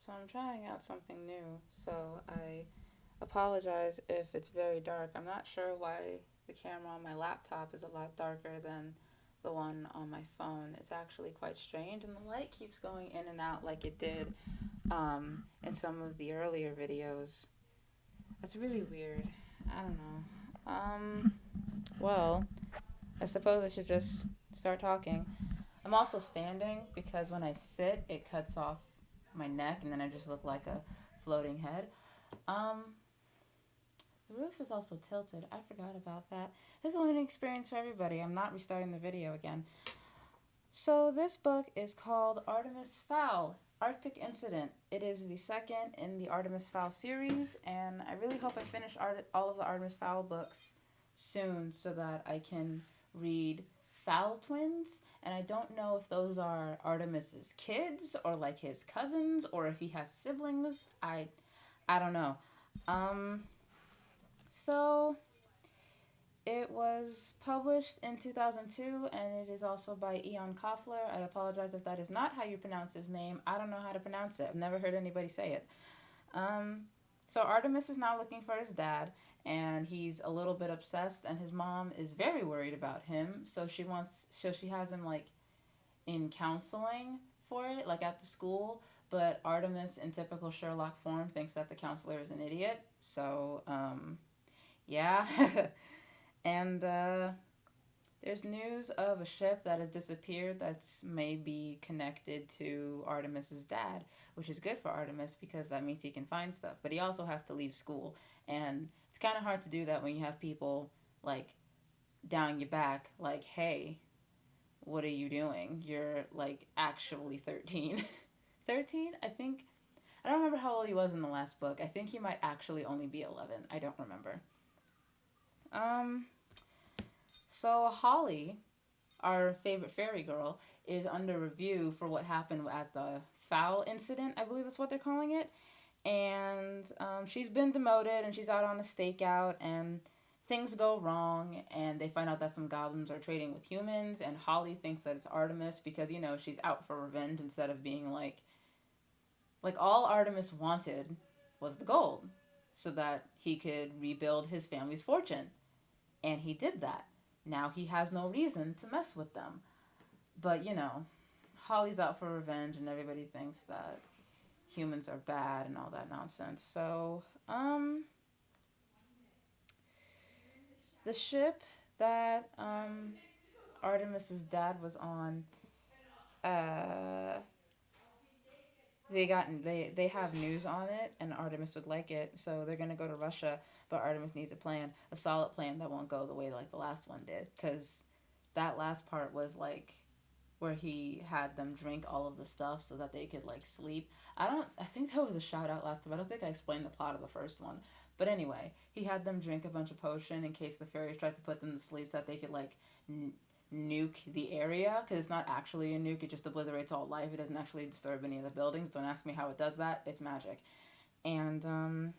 So I'm trying out something new. So I apologize if it's very dark. I'm not sure why the camera on my laptop is a lot darker than the one on my phone. It's actually quite strange, and the light keeps going in and out like it did in some of the earlier videos. That's really weird. I don't know. Well, I suppose I should just start talking. I'm also standing because when I sit, it cuts off my neck, and then I just look like a floating head. Um, the roof is also tilted. I forgot about that. This is a learning experience for everybody. I'm not restarting the video again. So this book is called Artemis Fowl, Arctic Incident. It is the second in the Artemis Fowl series, and I really hope I finish all of the Artemis Fowl books soon so that I can read Fowl Twins. And I don't know if those are Artemis's kids or like his cousins or if he has siblings. I don't know. Um, so it was published in 2002, and it is also by Ian Koffler. I apologize if that is not how you pronounce his name. I don't know how to pronounce it. I've never heard anybody say it. Um, so Artemis is now looking for his dad, and he's a little bit obsessed, and his mom is very worried about him. So she has him like in counseling for it, like at the school. But Artemis, in typical Sherlock form, thinks that the counselor is an idiot. So, yeah. And there's news of a ship that has disappeared that's maybe connected to Artemis's dad, which is good for Artemis because that means he can find stuff. But he also has to leave school, and it's kind of hard to do that when you have people like down your back, like, "Hey, what are you doing? You're like actually 13." 13, I think. I don't remember how old he was in the last book. I think he might actually only be 11. I don't remember. Um, so Holly, our favorite fairy girl, is under review for what happened at the foul incident. I believe that's what they're calling it. And she's been demoted, and she's out on a stakeout, and things go wrong, and they find out that some goblins are trading with humans, and Holly thinks that it's Artemis because, she's out for revenge instead of being like all Artemis wanted was the gold so that he could rebuild his family's fortune. And he did that. Now he has no reason to mess with them. But, Holly's out for revenge, and everybody thinks that humans are bad and all that nonsense. So, the ship that Artemis's dad was on, uh, they have news on it, and Artemis would like it, so they're gonna go to Russia. But Artemis needs a solid plan that won't go the way like the last one did, because that last part was like where he had them drink all of the stuff so that they could like sleep. I think that was a shout out last time. I don't think I explained the plot of the first one. But anyway, he had them drink a bunch of potion in case the fairies tried to put them to sleep so that they could like nuke the area, because it's not actually a nuke. It just obliterates all life. It doesn't actually disturb any of the buildings. Don't ask me how it does that. It's magic. And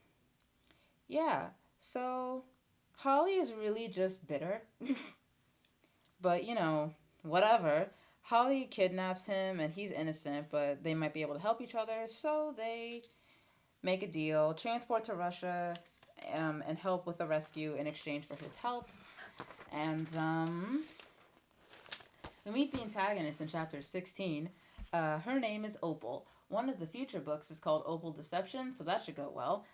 yeah, so Holly is really just bitter. But whatever. Holly kidnaps him, and he's innocent, but they might be able to help each other, so they make a deal, transport to Russia, and help with the rescue in exchange for his help. And we meet the antagonist in chapter 16. Her name is Opal. One of the future books is called Opal Deception, so that should go well.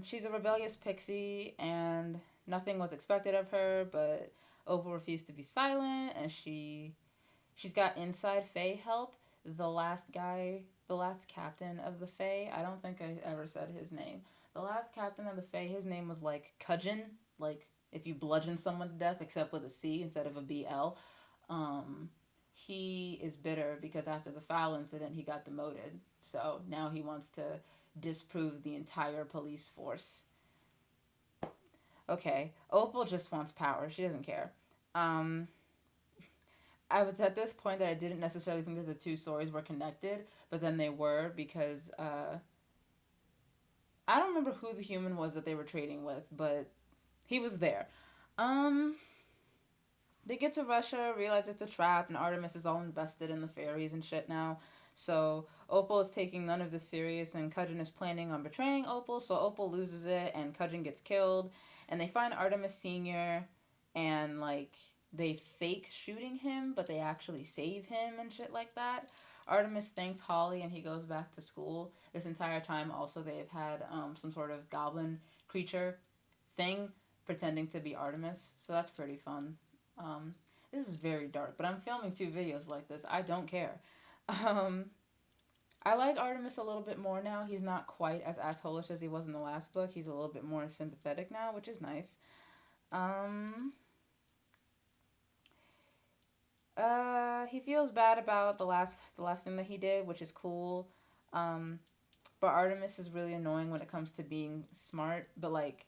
She's a rebellious pixie, and nothing was expected of her, but Opal refused to be silent, and she's got inside Fae help. The last captain of the Fae, I don't think I ever said his name. The last captain of the Fae, his name was like Cudgeon, like if you bludgeon someone to death, except with a C instead of a BL. Um, he is bitter because after the foul incident, he got demoted. So now he wants to disprove the entire police force. Okay, Opal just wants power. She doesn't care. Um, I was at this point that I didn't necessarily think that the two stories were connected, but then they were because I don't remember who the human was that they were trading with, but he was there. Um, they get to Russia, realize it's a trap, and Artemis is all invested in the fairies and shit now. So Opal is taking none of this serious, and Kudgeon is planning on betraying Opal, so Opal loses it, and Kudgeon gets killed. And they find Artemis Sr., and, like, they fake shooting him, but they actually save him and shit like that. Artemis thanks Holly, and he goes back to school. This entire time, also, they've had some sort of goblin creature thing pretending to be Artemis, so that's pretty fun. This is very dark, but I'm filming 2 videos like this. I don't care. Um, I like Artemis a little bit more now. He's not quite as assholish as he was in the last book. He's a little bit more sympathetic now, which is nice. He feels bad about the last thing that he did, which is cool. But Artemis is really annoying when it comes to being smart. But, like,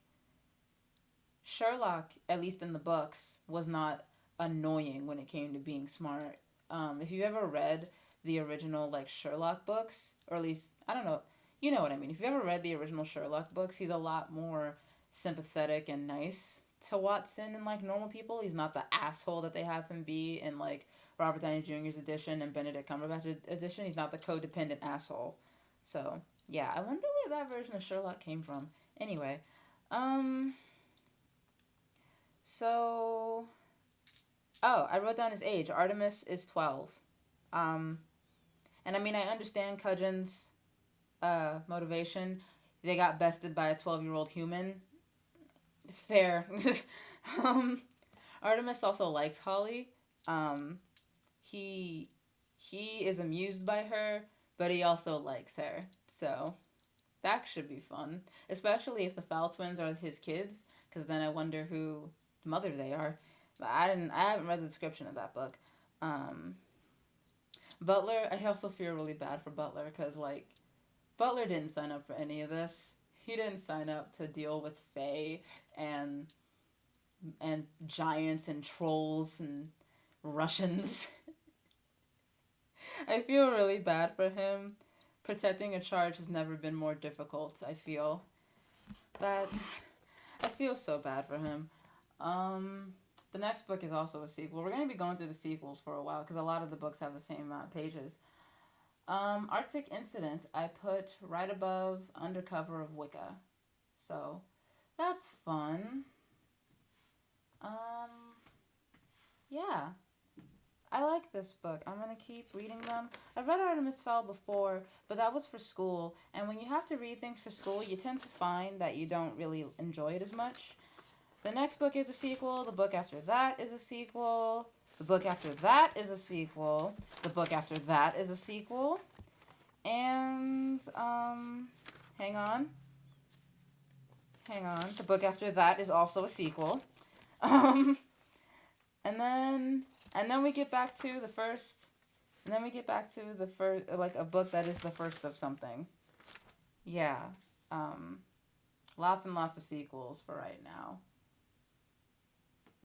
Sherlock, at least in the books, was not annoying when it came to being smart. If you ever read the original, like, Sherlock books, or at least, I don't know, you know what I mean. If you ever read the original Sherlock books, he's a lot more sympathetic and nice to Watson and, like, normal people. He's not the asshole that they have him be in, like, Robert Downey Jr.'s edition and Benedict Cumberbatch's edition. He's not the codependent asshole. So, yeah, I wonder where that version of Sherlock came from. Anyway, so, oh, I wrote down his age. Artemis is 12. And I mean, I understand Kudgeon's motivation. They got bested by a 12-year-old human. Fair. Artemis also likes Holly. He is amused by her, but he also likes her. So that should be fun, especially if the Fowl twins are his kids, because then I wonder who mother they are. But I haven't read the description of that book. Butler, I also feel really bad for Butler because, like, Butler didn't sign up for any of this. He didn't sign up to deal with Fae and giants and trolls and Russians. I feel really bad for him. Protecting a charge has never been more difficult, I feel. I feel so bad for him. The next book is also a sequel. We're going to be going through the sequels for a while because a lot of the books have the same amount of pages. Arctic Incident, I put right above Undercover of Wicca. So, that's fun. Yeah. I like this book. I'm going to keep reading them. I've read Artemis Fowl before, but that was for school. And when you have to read things for school, you tend to find that you don't really enjoy it as much. The next book is a sequel. The book after that is a sequel. The book after that is a sequel. The book after that is a sequel. And, hang on. The book after that is also a sequel. And then we get back to the first, like, a book that is the first of something. Yeah. Lots and lots of sequels for right now.